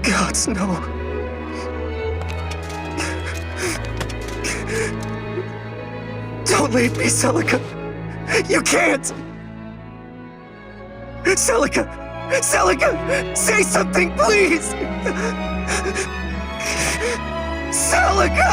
Gods, no. Don't leave me, Celica. You can't! Celica! Celica! Say something, please! Celica!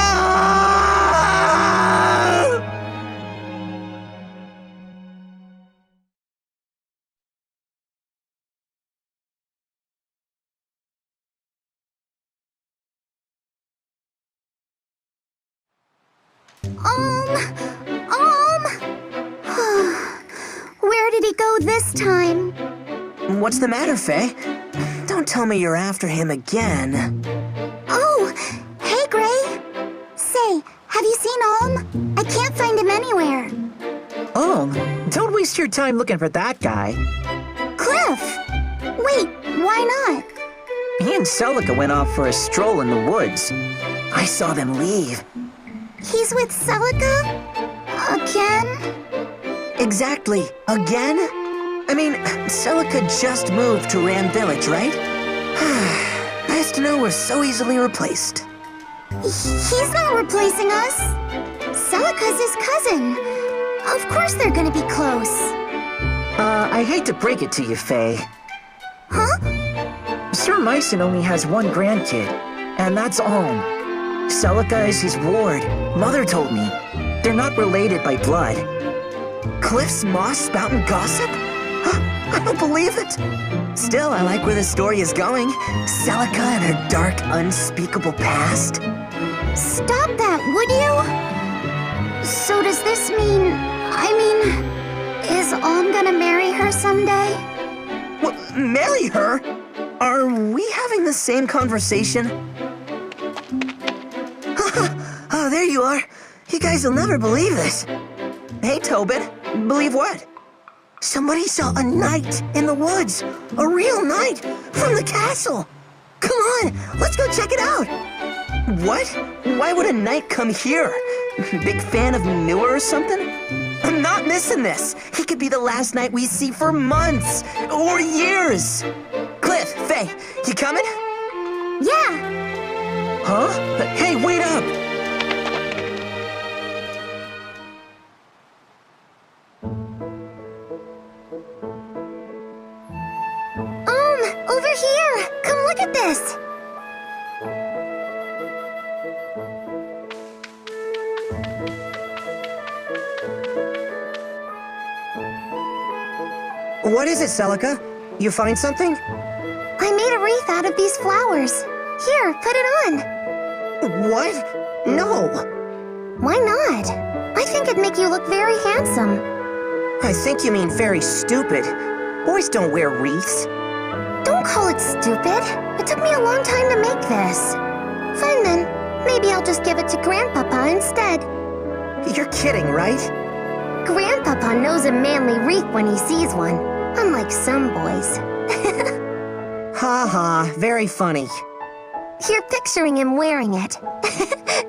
Where did he go this time? What's the matter, Faye? Don't tell me you're after him again. Oh, hey, Gray. Say, have you seen Olm? I can't find him anywhere. Oh, don't waste your time looking for that guy. Cliff! Wait, why not? He and Celica went off for a stroll in the woods. I saw them leave. He's with Celica? Again? Exactly. Again? I mean, Celica just moved to Ram Village, right? Nice to know we're so easily replaced. He's not replacing us. Celica's his cousin. Of course they're gonna be close. I hate to break it to you, Faye. Huh? Sir Myson only has one grandkid, and that's Olm. Celica is his ward. Mother told me. They're not related by blood. Cliff's moss spouting gossip? I don't believe it. Still, I like where the story is going. Celica and her dark, unspeakable past. Stop that, would you? So does this mean... is Olm gonna marry her someday? What, marry her? Are we having the same conversation? Oh, there you are. You guys will never believe this. Hey, Tobin. Believe what? Somebody saw a knight in the woods. A real knight from the castle. Come on, let's go check it out. What? Why would a knight come here? Big fan of manure or something? I'm not missing this. He could be the last knight we see for months or years. Cliff, Faye, you coming? Yeah. Huh? Hey, wait up. Over here! Come look at this! What is it, Celica? You find something? I made a wreath out of these flowers. Here, put it on. What? No. Why not? I think it'd make you look very handsome. I think you mean very stupid. Boys don't wear wreaths. Don't call it stupid. It took me a long time to make this. Fine then. Maybe I'll just give it to Grandpapa instead. You're kidding, right? Grandpapa knows a manly wreath when he sees one, unlike some boys. Ha ha, very funny. You're picturing him wearing it.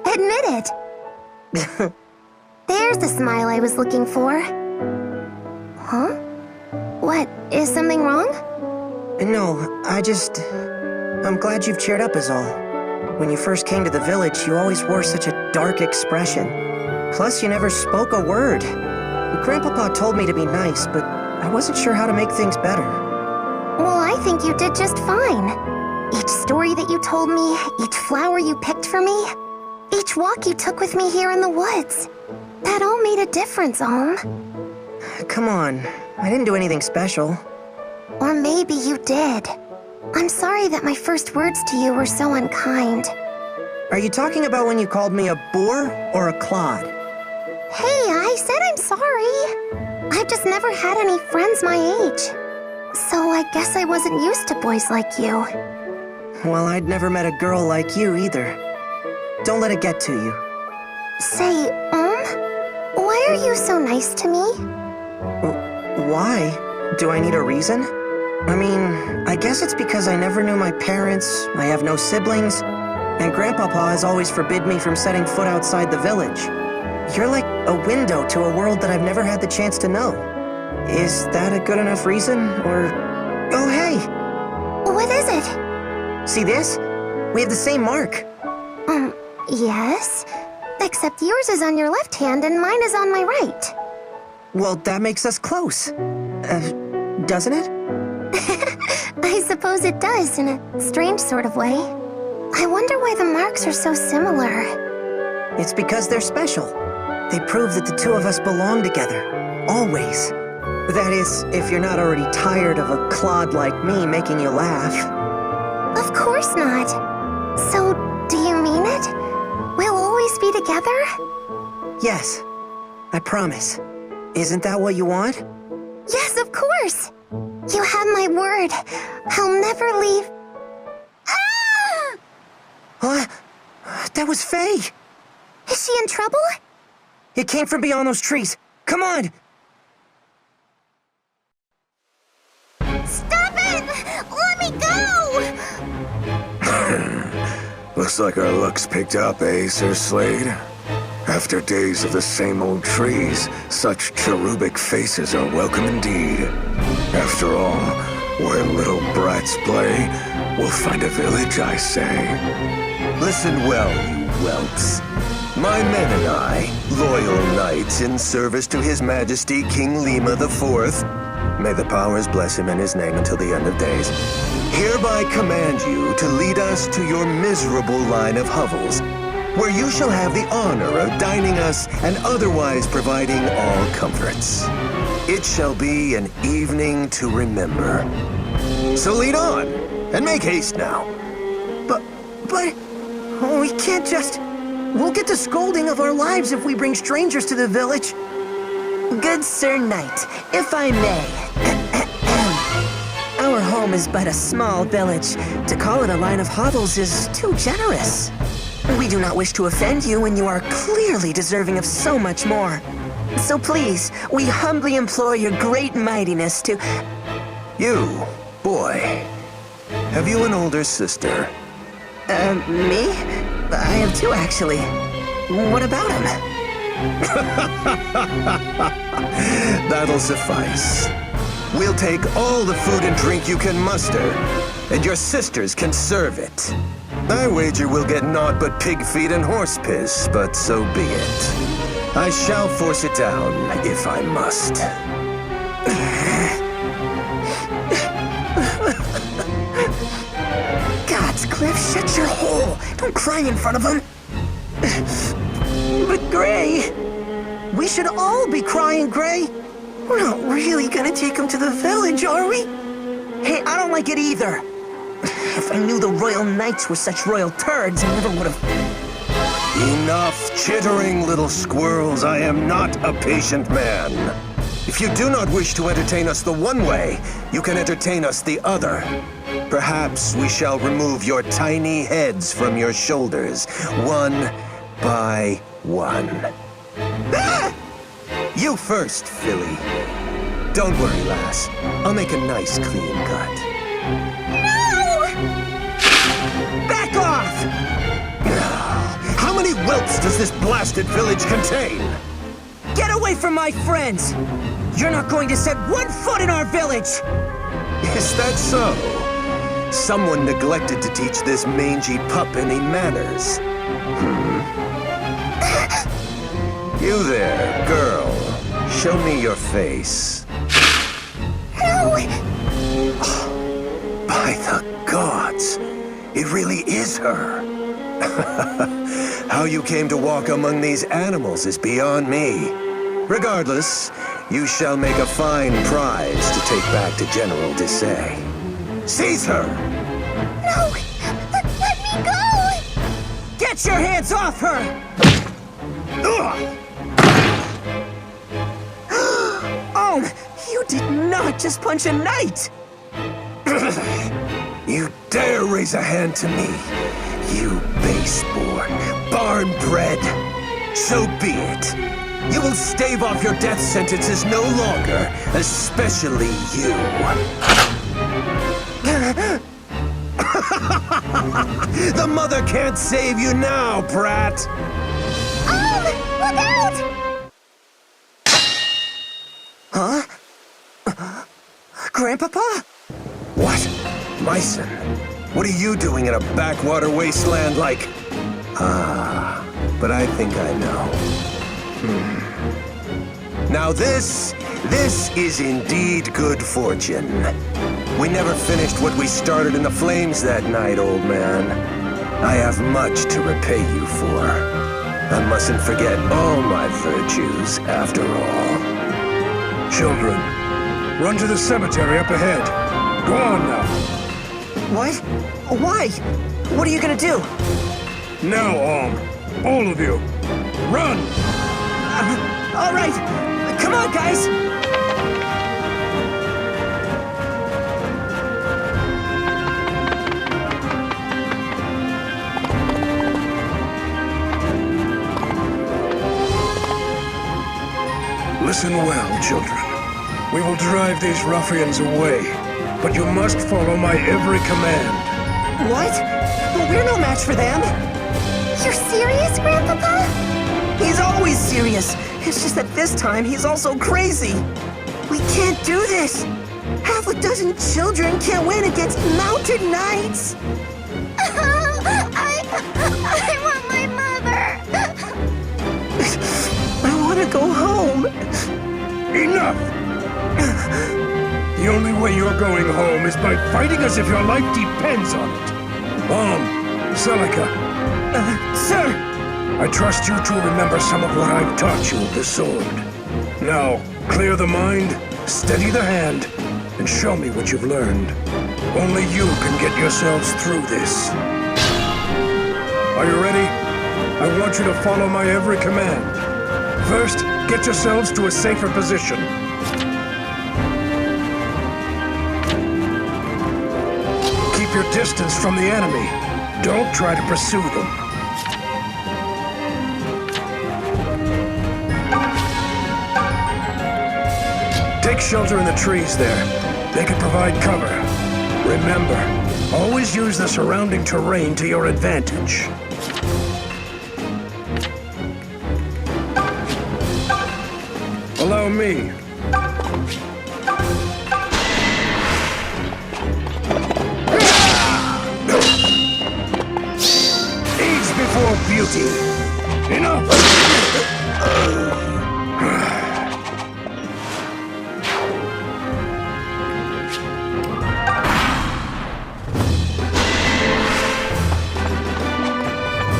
Admit it. There's the smile I was looking for. Huh? What, is something wrong? No, I'm glad you've cheered up is all. When you first came to the village, you always wore such a dark expression. Plus, you never spoke a word. Grandpapa told me to be nice, but I wasn't sure how to make things better. Well, I think you did just fine. Each story that you told me, each flower you picked for me, each walk you took with me here in the woods. That all made a difference, Olm. Come on, I didn't do anything special. Or maybe you did. I'm sorry that my first words to you were so unkind. Are you talking about when you called me a boor or a clod? Hey, I said I'm sorry. I've just never had any friends my age. So I guess I wasn't used to boys like you. Well, I'd never met a girl like you either. Don't let it get to you. Say, why are you so nice to me? Why? Do I need a reason? I mean, I guess it's because I never knew my parents, I have no siblings, and Grandpapa has always forbid me from setting foot outside the village. You're like a window to a world that I've never had the chance to know. Is that a good enough reason, or... Oh, hey! What is it? See this? We have the same mark. Yes. Except yours is on your left hand and mine is on my right. Well, that makes us close. Doesn't it? I suppose it does, in a strange sort of way. I wonder why the marks are so similar. It's because they're special. They prove that the two of us belong together. Always. That is, if you're not already tired of a clod like me making you laugh. Of course not. So, do you mean it? We'll always be together? Yes. I promise. Isn't that what you want? Yes, of course. You have my word. I'll never leave. Ah! What? That was Faye. Is she in trouble? It came from beyond those trees. Come on! Stop it! Let me go! Looks like our luck's picked up, eh, Sir Slade? After days of the same old trees, such cherubic faces are welcome indeed. After all, where little brats play, we'll find a village, I say. Listen well, you whelps. My men and I, loyal knights in service to His Majesty King Lima IV, may the powers bless him and his name until the end of days, hereby command you to lead us to your miserable line of hovels, where you shall have the honor of dining us and otherwise providing all comforts. It shall be an evening to remember. So lead on, and make haste now. But... we can't just... We'll get the scolding of our lives if we bring strangers to the village. Good Sir Knight, if I may. Our home is but a small village. To call it a line of hovels is too generous. We do not wish to offend you, and you are clearly deserving of so much more. So please, we humbly implore your great mightiness to... You, boy, have you an older sister? Me? I have two, actually. What about him? That'll suffice. We'll take all the food and drink you can muster, and your sisters can serve it. I wager we'll get naught but pig feet and horse piss, but so be it. I shall force it down, if I must. Gods, Cliff, shut your hole. Don't cry in front of him. But Gray... We should all be crying, Gray. We're not really gonna take him to the village, are we? Hey, I don't like it either. If I knew the Royal Knights were such royal turds, I never would have... Enough chittering, little squirrels. I am not a patient man. If you do not wish to entertain us the one way, you can entertain us the other. Perhaps we shall remove your tiny heads from your shoulders, one by one. Ah! You first, Philly. Don't worry, lass. I'll make a nice, clean cut. Back off! How many whelps does this blasted village contain? Get away from my friends! You're not going to set one foot in our village! Is that so? Someone neglected to teach this mangy pup any manners. You there, girl. Show me your face. No! By the gods, it really is her. How you came to walk among these animals is beyond me. Regardless, you shall make a fine prize to take back to General Desai. Seize her! No! Let me go! Get your hands off her! You did not just punch a knight! You dare raise a hand to me, you base-born, barn-bred. So be it. You will stave off your death sentences no longer, especially you. The mother can't save you now, brat! Look out! Huh? Grandpapa? What? Myson? What are you doing in a backwater wasteland like... Ah, but I think I know. Now this is indeed good fortune. We never finished what we started in the flames that night, old man. I have much to repay you for. I mustn't forget all my virtues, after all. Children, run to the cemetery up ahead. Go on now. What? Why? What are you gonna do? Now, all of you, run! All right, come on, guys! Listen well, children. We will drive these ruffians away, but you must follow my every command. What? But we're no match for them. You're serious, Grandpapa? He's always serious. It's just that this time he's also crazy. We can't do this. Half a dozen children can't win against mounted knights. I want my mother. I want to go home. Enough! The only way you're going home is by fighting as if your life depends on it. Celica, Sir! I trust you to remember some of what I've taught you with the sword. Now, clear the mind, steady the hand, and show me what you've learned. Only you can get yourselves through this. Are you ready? I want you to follow my every command. First, get yourselves to a safer position. Keep your distance from the enemy. Don't try to pursue them. Take shelter in the trees there. They can provide cover. Remember, always use the surrounding terrain to your advantage. Allow me. Age before beauty. Enough!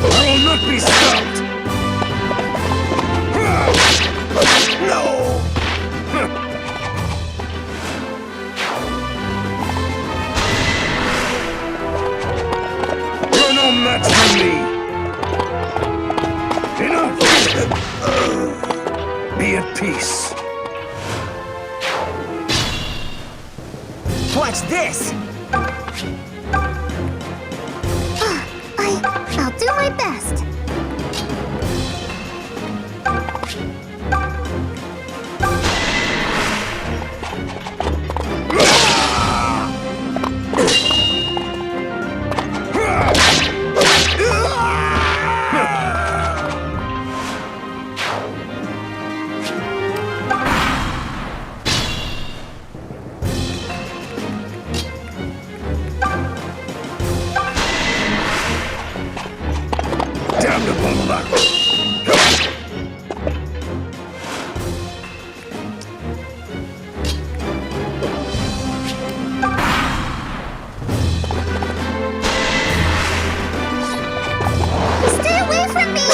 I will not be stopped! No! You're no match for me! Enough! Be at peace. Watch this! I'll do my best. Damn the luck! Stay away from me!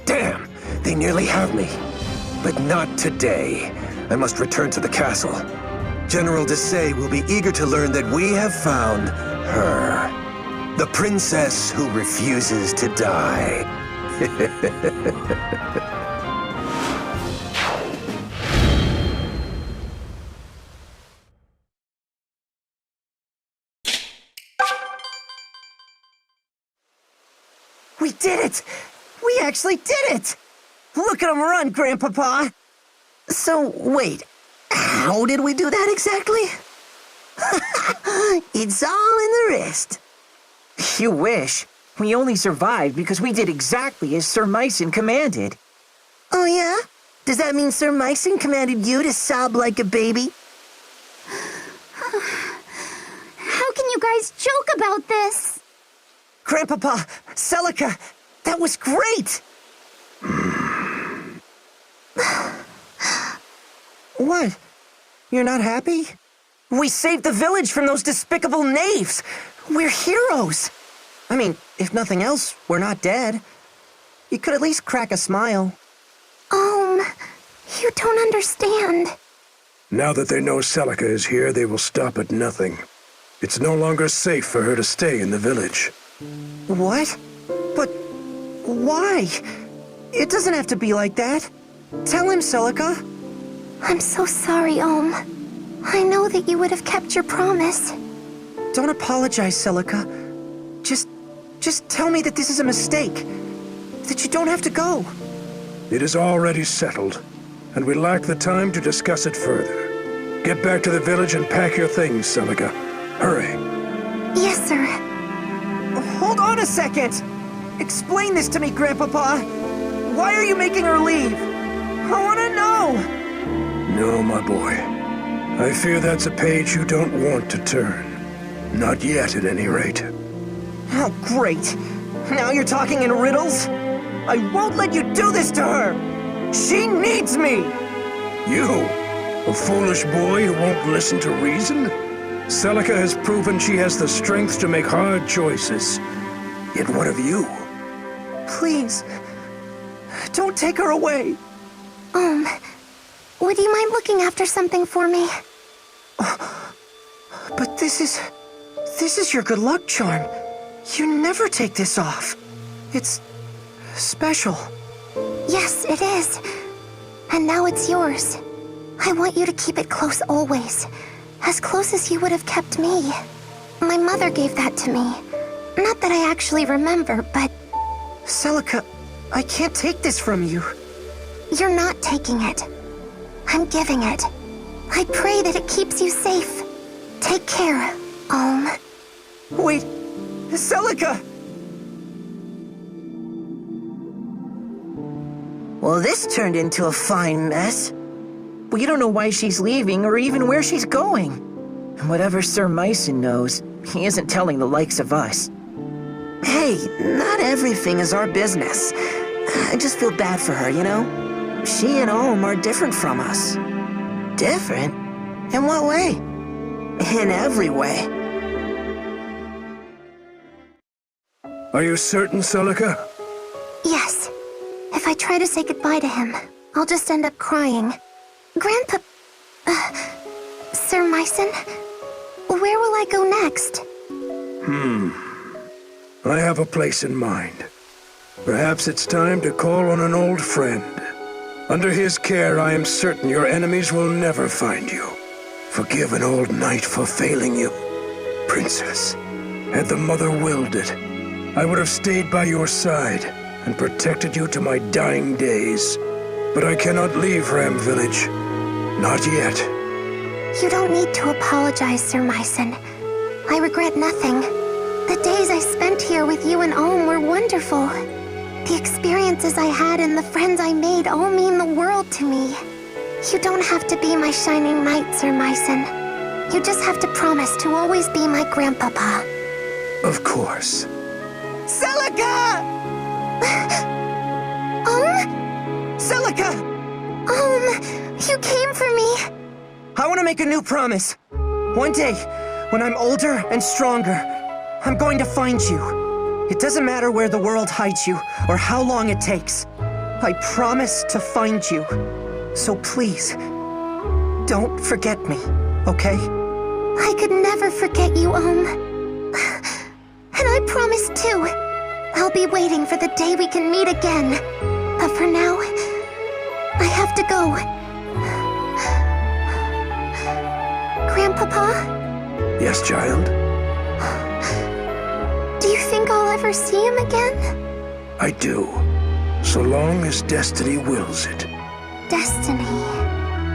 Damn! They nearly have me. But not today. I must return to the castle. General Desai will be eager to learn that we have found her. The princess who refuses to die. We did it! We actually did it! Look at him run, Grandpapa! So, wait, how did we do that exactly? It's all in the wrist. You wish. We only survived because we did exactly as Sir Myson commanded. Oh yeah? Does that mean Sir Myson commanded you to sob like a baby? How can you guys joke about this? Grandpapa, Celica, that was great! What? You're not happy? We saved the village from those despicable knaves! We're heroes! I mean, if nothing else, we're not dead. You could at least crack a smile. You don't understand. Now that they know Celica is here, they will stop at nothing. It's no longer safe for her to stay in the village. What? But why? It doesn't have to be like that. Tell him, Celica. I'm so sorry, I know that you would have kept your promise. Don't apologize, Celica. Just tell me that this is a mistake. That you don't have to go. It is already settled, and we lack the time to discuss it further. Get back to the village and pack your things, Celica. Hurry. Yes, sir. Hold on a second! Explain this to me, Grandpapa. Why are you making her leave? I want to know! No, my boy. I fear that's a page you don't want to turn. Not yet, at any rate. Oh, great. Now you're talking in riddles? I won't let you do this to her! She needs me! You? A foolish boy who won't listen to reason? Celica has proven she has the strength to make hard choices. Yet what of you? Please, don't take her away. Would you mind looking after something for me? But this is your good luck charm. You never take this off. It's special. Yes, it is. And now it's yours. I want you to keep it close always. As close as you would have kept me. My mother gave that to me. Not that I actually remember, but... Celica, I can't take this from you. You're not taking it. I'm giving it. I pray that it keeps you safe. Take care, Wait, Celica! Well, this turned into a fine mess. We don't know why she's leaving or even where she's going. And whatever Sir Myson knows, he isn't telling the likes of us. Hey, not everything is our business. I just feel bad for her, you know? She and Om are different from us. Different? In what way? In every way. Are you certain, Celica? Yes. If I try to say goodbye to him, I'll just end up crying. Grandpa... Sir Myson? Where will I go next? I have a place in mind. Perhaps it's time to call on an old friend. Under his care, I am certain your enemies will never find you. Forgive an old knight for failing you. Princess, had the mother willed it, I would have stayed by your side and protected you to my dying days. But I cannot leave Ram Village. Not yet. You don't need to apologize, Sir Myson. I regret nothing. The days I spent here with you and Om were wonderful. The experiences I had and the friends I made all mean the world to me. You don't have to be my shining knight, Sir Myson. You just have to promise to always be my grandpapa. Of course. Celica! Celica! You came for me. I want to make a new promise. One day, when I'm older and stronger, I'm going to find you. It doesn't matter where the world hides you or how long it takes. I promise to find you. So please, don't forget me, okay? I could never forget you, And I promise too. I'll be waiting for the day we can meet again. But for now, I have to go. Grandpapa? Yes, child? Do you think I'll ever see him again? I do. So long as destiny wills it. Destiny.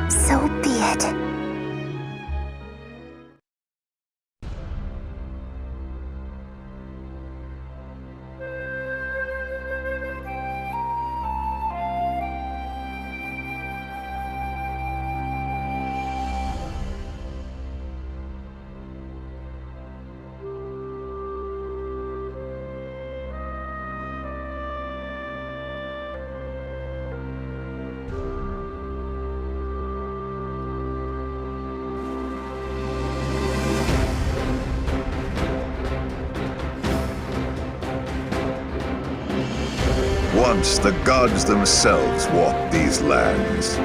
So be it. Once the gods themselves walked these lands.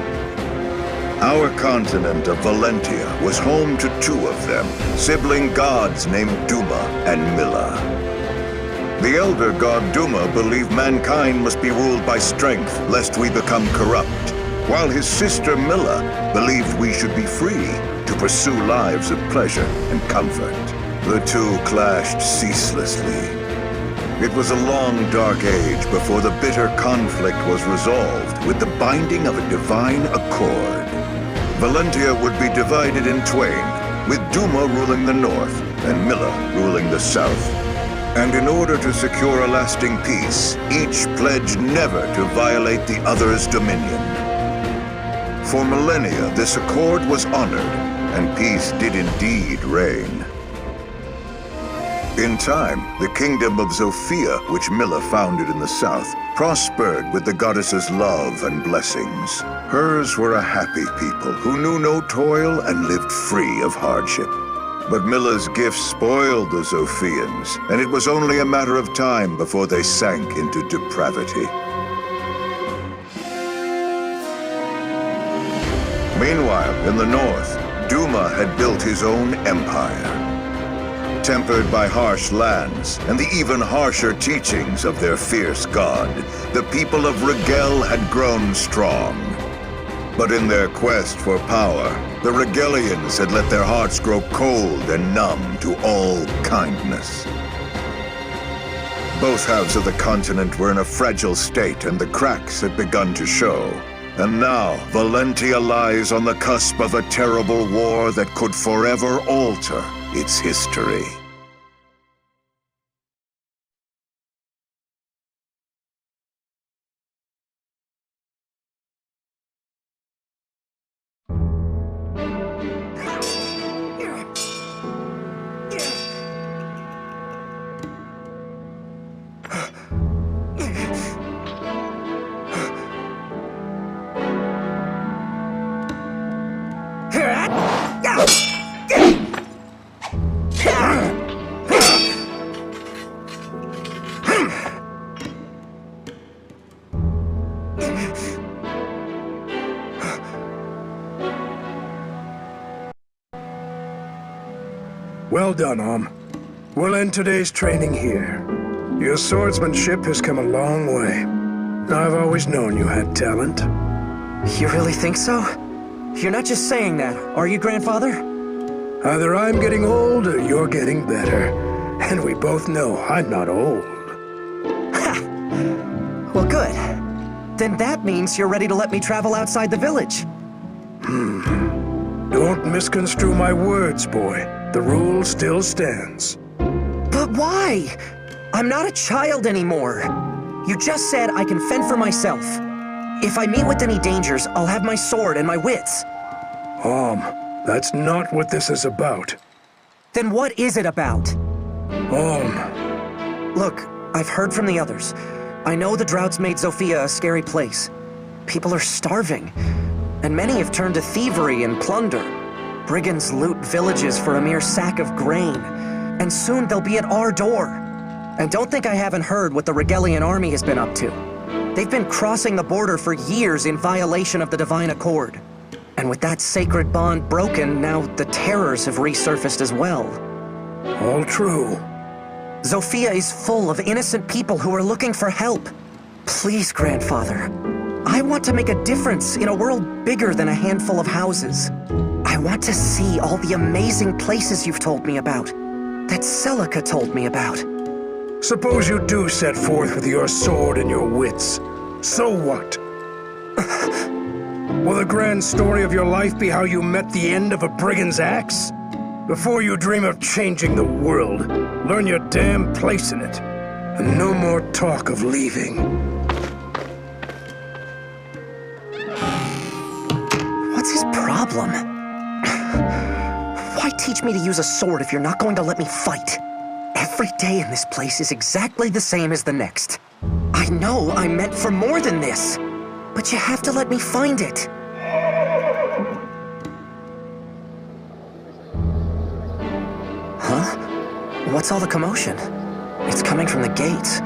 Our continent of Valentia was home to two of them, sibling gods named Duma and Milla. The elder god Duma believed mankind must be ruled by strength, lest we become corrupt, while his sister Milla believed we should be free to pursue lives of pleasure and comfort. The two clashed ceaselessly. It was a long, dark age before the bitter conflict was resolved with the binding of a divine accord. Valentia would be divided in twain, with Duma ruling the north and Milla ruling the south. And in order to secure a lasting peace, each pledged never to violate the other's dominion. For millennia, this accord was honored, and peace did indeed reign. In time, the kingdom of Zofia, which Milla founded in the south, prospered with the goddess's love and blessings. Hers were a happy people who knew no toil and lived free of hardship. But Milla's gifts spoiled the Zofians, and it was only a matter of time before they sank into depravity. Meanwhile, in the north, Duma had built his own empire. Tempered by harsh lands and the even harsher teachings of their fierce god, the people of Rigel had grown strong. But in their quest for power, the Rigelians had let their hearts grow cold and numb to all kindness. Both halves of the continent were in a fragile state, and the cracks had begun to show. And now, Valentia lies on the cusp of a terrible war that could forever alter its history. Well done, We'll end today's training here. Your swordsmanship has come a long way. I've always known you had talent. You really think so? You're not just saying that, are you, Grandfather? Either I'm getting old or you're getting better. And we both know I'm not old. Ha! Well, good. Then that means you're ready to let me travel outside the village. Don't misconstrue my words, boy. The rule still stands. But why? I'm not a child anymore. You just said I can fend for myself. If I meet with any dangers, I'll have my sword and my wits. That's not what this is about. Then what is it about? Look, I've heard from the others. I know the drought's made Zofia a scary place. People are starving, and many have turned to thievery and plunder. Brigands loot villages for a mere sack of grain, and soon they'll be at our door. And don't think I haven't heard what the Rigelian army has been up to. They've been crossing the border for years in violation of the Divine Accord. And with that sacred bond broken, now the terrors have resurfaced as well. All true. Zofia is full of innocent people who are looking for help. Please, Grandfather. I want to make a difference in a world bigger than a handful of houses. I want to see all the amazing places you've told me about, that Celica told me about. Suppose you do set forth with your sword and your wits. So what? Will the grand story of your life be how you met the end of a brigand's axe? Before you dream of changing the world, learn your damn place in it. And no more talk of leaving. What's his problem? Why teach me to use a sword if you're not going to let me fight? Every day in this place is exactly the same as the next. I know I'm meant for more than this, but you have to let me find it. Huh? What's all the commotion? It's coming from the gates.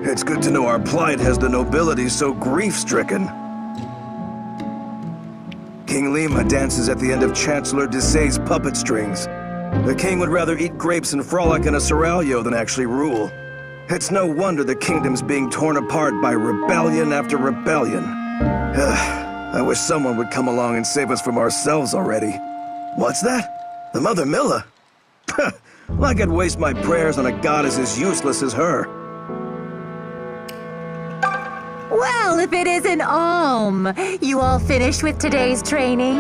It's good to know our plight has the nobility so grief-stricken. King Lima dances at the end of Chancellor Desay's puppet strings. The king would rather eat grapes and frolic in a seraglio than actually rule. It's no wonder the kingdom's being torn apart by rebellion after rebellion. I wish someone would come along and save us from ourselves already. What's that? The Mother Milla? Like I'd waste my prayers on a goddess as useless as her. Well, if it isn't you all finished with today's training?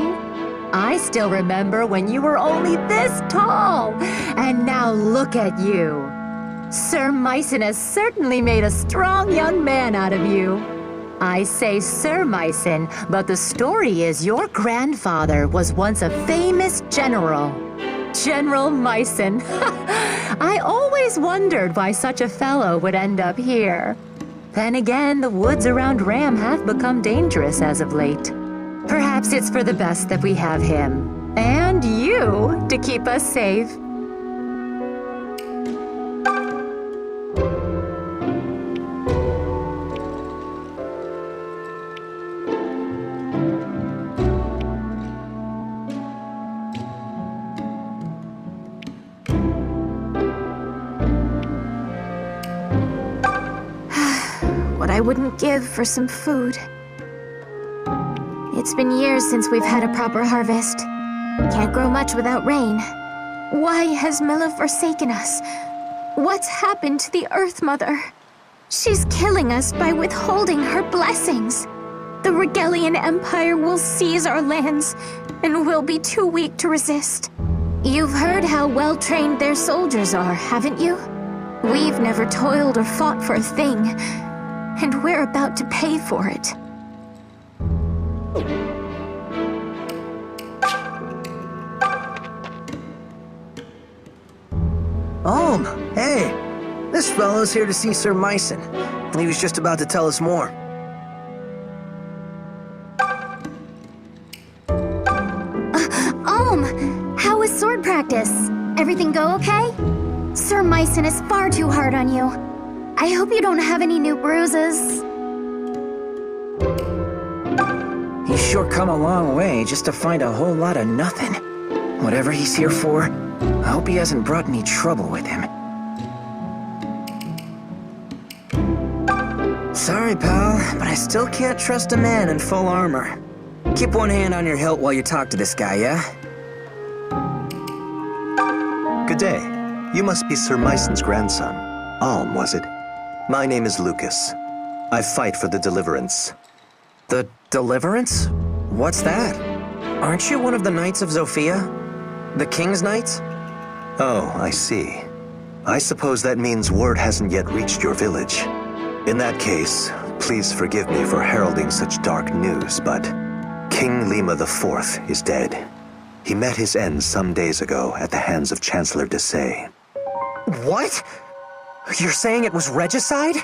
I still remember when you were only this tall, and now look at you. Sir Mycen has certainly made a strong young man out of you. I say Sir Mycen, but the story is your grandfather was once a famous general. General Mycen. I always wondered why such a fellow would end up here. Then again, the woods around Ram have become dangerous as of late. Perhaps it's for the best that we have him, and you, to keep us safe. What I wouldn't give for some food. It's been years since we've had a proper harvest. Can't grow much without rain. Why has Milla forsaken us? What's happened to the Earth Mother? She's killing us by withholding her blessings. The Regalian Empire will seize our lands, and we'll be too weak to resist. You've heard how well-trained their soldiers are, haven't you? We've never toiled or fought for a thing, and we're about to pay for it. Hey! This fellow's here to see Sir Mycen, and he was just about to tell us more. How was sword practice? Everything go okay? Sir Mycen is far too hard on you. I hope you don't have any new bruises. He's sure come a long way just to find a whole lot of nothing. Whatever he's here for, I hope he hasn't brought any trouble with him. Sorry, pal, but I still can't trust a man in full armor. Keep one hand on your hilt while you talk to this guy, yeah? Good day. You must be Sir Mycen's grandson. Alm, was it? My name is Lucas. I fight for the Deliverance. The Deliverance? What's that? Aren't you one of the Knights of Zofia? The King's Knights? Oh, I see. I suppose that means word hasn't yet reached your village. In that case, please forgive me for heralding such dark news, but King Lima IV is dead. He met his end some days ago at the hands of Chancellor Desai. What? You're saying it was regicide?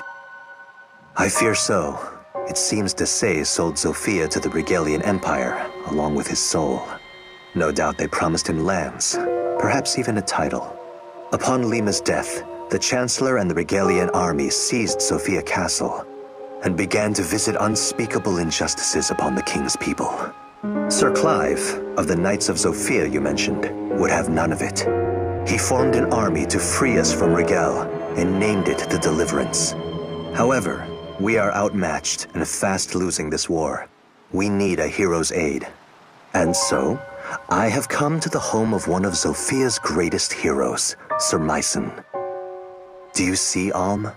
I fear so. It seems Desai sold Zofia to the Regalian Empire, along with his soul. No doubt they promised him lands, perhaps even a title. Upon Lima's death, the Chancellor and the Regalian army seized Sofia Castle and began to visit unspeakable injustices upon the king's people. Sir Clive, of the Knights of Zofia you mentioned, would have none of it. He formed an army to free us from Regal and named it the Deliverance. However, we are outmatched and fast losing this war. We need a hero's aid. And so, I have come to the home of one of Zofia's greatest heroes, Sir Myson. Do you see, Alm?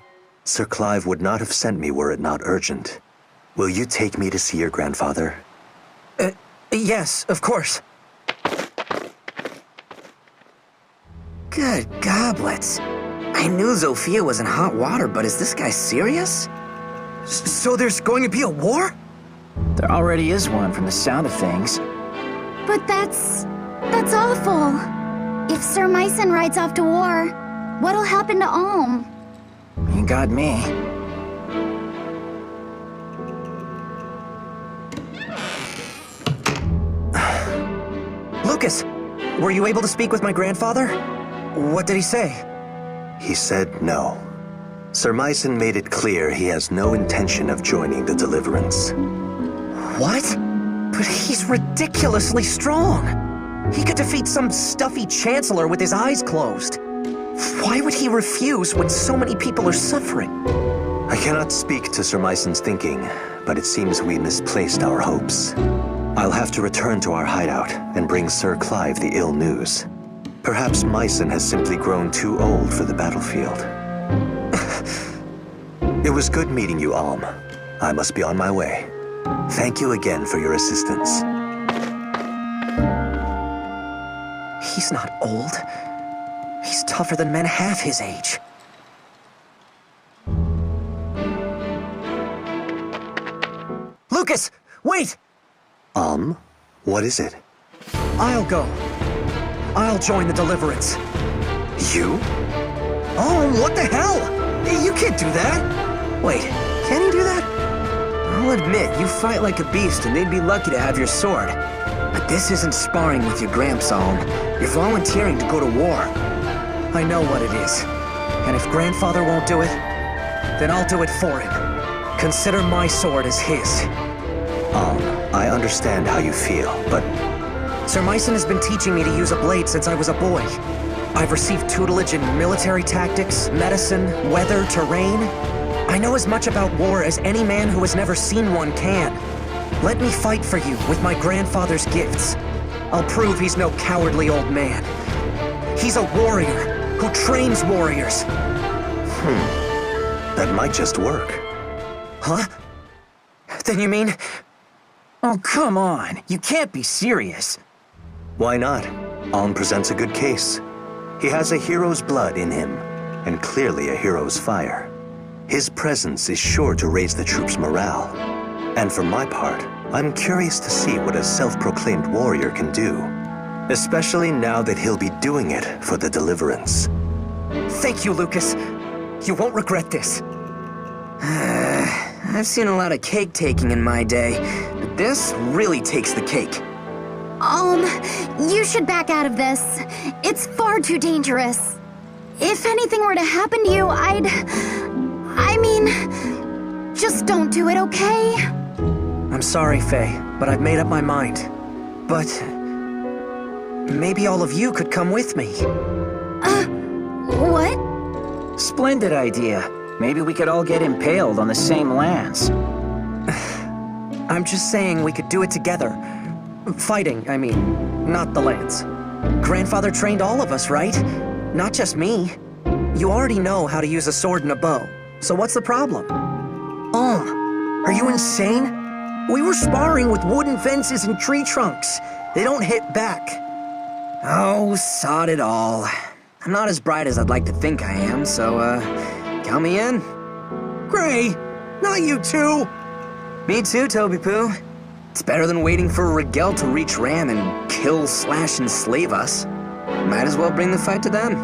Sir Clive would not have sent me were it not urgent. Will you take me to see your grandfather? Yes, of course. Good goblets. I knew Zofia was in hot water, but is this guy serious? So there's going to be a war? There already is one from the sound of things. But that's awful. If Sir Myson rides off to war, what'll happen to Alm? You got me. Lucas, were you able to speak with my grandfather? What did he say? He said no. Sir Myson made it clear he has no intention of joining the Deliverance. What? But he's ridiculously strong. He could defeat some stuffy chancellor with his eyes closed. Why would he refuse when so many people are suffering? I cannot speak to Sir Myson's thinking, but it seems we misplaced our hopes. I'll have to return to our hideout and bring Sir Clive the ill news. Perhaps Myson has simply grown too old for the battlefield. It was good meeting you, Alm. I must be on my way. Thank you again for your assistance. He's not old. He's tougher than men half his age. Lucas, wait! What is it? I'll go. I'll join the Deliverance. You? Oh, what the hell? You can't do that. Wait, can you do that? I'll admit, you fight like a beast and they'd be lucky to have your sword. But this isn't sparring with your gramps, Alm. You're volunteering to go to war. I know what it is. And if Grandfather won't do it, then I'll do it for him. Consider my sword as his. I understand how you feel, but Sir Myson has been teaching me to use a blade since I was a boy. I've received tutelage in military tactics, medicine, weather, terrain. I know as much about war as any man who has never seen one can. Let me fight for you with my grandfather's gifts. I'll prove he's no cowardly old man. He's a warrior who trains warriors. that might just work. Huh? Then you mean... Oh, come on. You can't be serious. Why not? Alm presents a good case. He has a hero's blood in him, and clearly a hero's fire. His presence is sure to raise the troops' morale. And for my part, I'm curious to see what a self-proclaimed warrior can do. Especially now that he'll be doing it for the Deliverance. Thank you, Lucas. You won't regret this. I've seen a lot of cake taking in my day, but this really takes the cake. You should back out of this. It's far too dangerous. If anything were to happen to you, I mean, just don't do it, okay? I'm sorry, Faye, but I've made up my mind. But... maybe all of you could come with me. What? Splendid idea. Maybe we could all get impaled on the same lands. I'm just saying we could do it together. Fighting, I mean, not the lance. Grandfather trained all of us, right? Not just me. You already know how to use a sword and a bow, so what's the problem? Are you insane? We were sparring with wooden fences and tree trunks. They don't hit back. Oh, sod it all. I'm not as bright as I'd like to think I am, so, count me in. Gray, not you too. Me too, Toby Poo. It's better than waiting for Rigel to reach Ram and kill, slash, and slave us. Might as well bring the fight to them.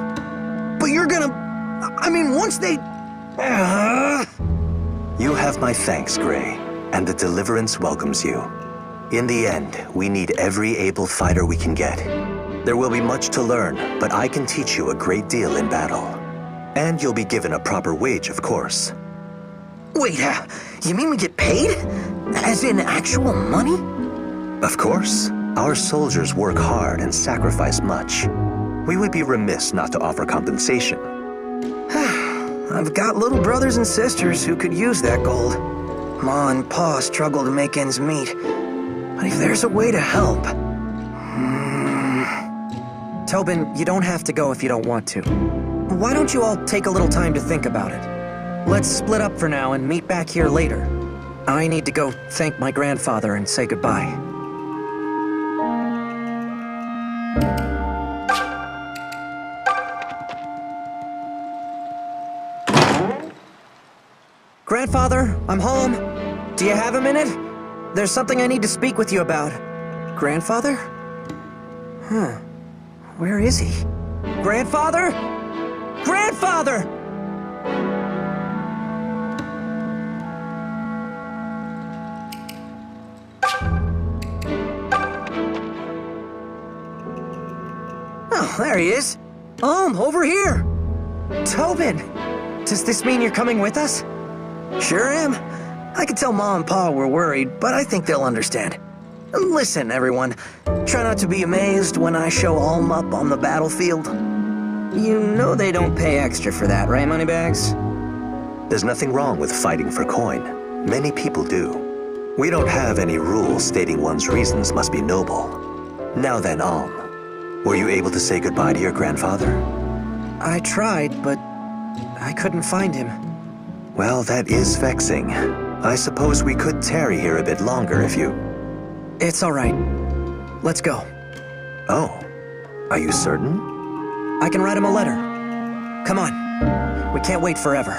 But you're gonna... I mean, once they... You have my thanks, Gray, and the Deliverance welcomes you. In the end, we need every able fighter we can get. There will be much to learn, but I can teach you a great deal in battle. And you'll be given a proper wage, of course. Wait, you mean we get paid? As in actual money? Of course. Our soldiers work hard and sacrifice much. We would be remiss not to offer compensation. I've got little brothers and sisters who could use that gold. Ma and Pa struggle to make ends meet. But if there's a way to help... Tobin, you don't have to go if you don't want to. Why don't you all take a little time to think about it? Let's split up for now and meet back here later. I need to go thank my grandfather and say goodbye. Grandfather, I'm home. Do you have a minute? There's something I need to speak with you about. Grandfather? Huh. Where is he? Grandfather? Grandfather! Oh, there he is. Over here. Tobin! Does this mean you're coming with us? Sure am. I could tell Ma and Pa we're worried, but I think they'll understand. Listen, everyone. Try not to be amazed when I show Alm up on the battlefield. You know they don't pay extra for that, right, Moneybags? There's nothing wrong with fighting for coin. Many people do. We don't have any rules stating one's reasons must be noble. Now then, Alm, were you able to say goodbye to your grandfather? I tried, but I couldn't find him. Well, that is vexing. I suppose we could tarry here a bit longer if you... It's all right. Let's go. Oh, are you certain? I can write him a letter. Come on. We can't wait forever.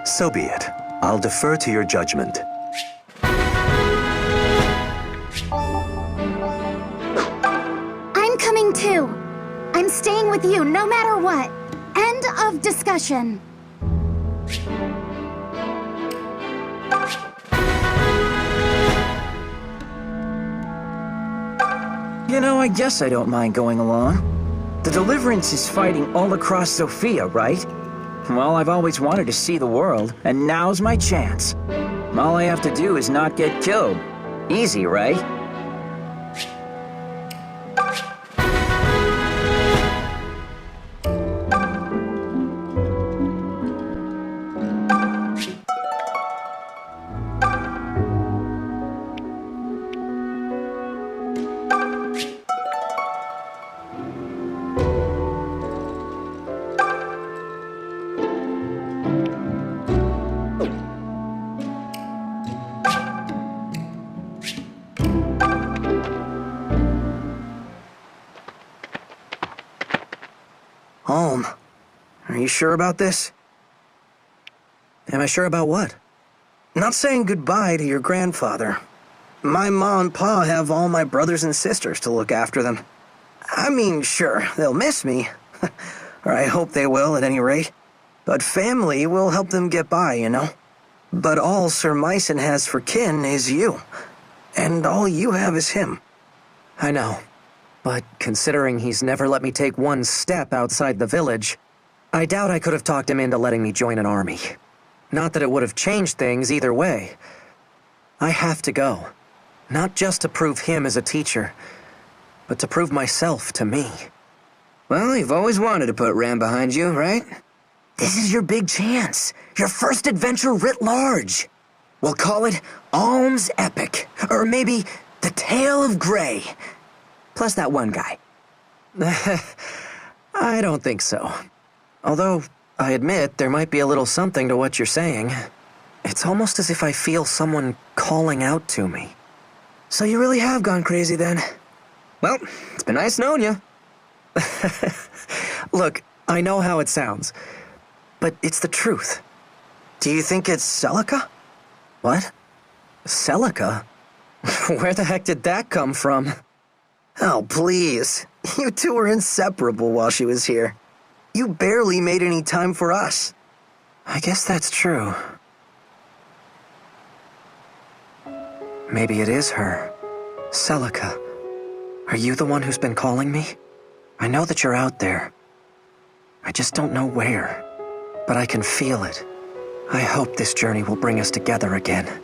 So be it. I'll defer to your judgment. I'm coming too. I'm staying with you no matter what. End of discussion. You know, I guess I don't mind going along. The Deliverance is fighting all across Sophia, right? Well, I've always wanted to see the world, and now's my chance. All I have to do is not get killed. Easy, right? Alm, are you sure about this? Am I sure about what? Not saying goodbye to your grandfather. My ma and pa have all my brothers and sisters to look after them. I mean, sure, they'll miss me. Or I hope they will, at any rate. But family will help them get by, you know? But all Sir Myson has for kin is you. And all you have is him. I know. But considering he's never let me take one step outside the village, I doubt I could have talked him into letting me join an army. Not that it would have changed things either way. I have to go. Not just to prove him as a teacher, but to prove myself to me. Well, you've always wanted to put Ram behind you, right? This is your big chance. Your first adventure writ large. We'll call it Alm's Epic. Or maybe The Tale of Gray. Plus that one guy. I don't think so. Although, I admit there might be a little something to what you're saying. It's almost as if I feel someone calling out to me. So you really have gone crazy then? Well, it's been nice knowing you. Look, I know how it sounds, but it's the truth. Do you think it's Celica? What? Celica? Where the heck did that come from? Oh, please. You two were inseparable while she was here. You barely made any time for us. I guess that's true. Maybe it is her. Celica. Are you the one who's been calling me? I know that you're out there. I just don't know where. But I can feel it. I hope this journey will bring us together again.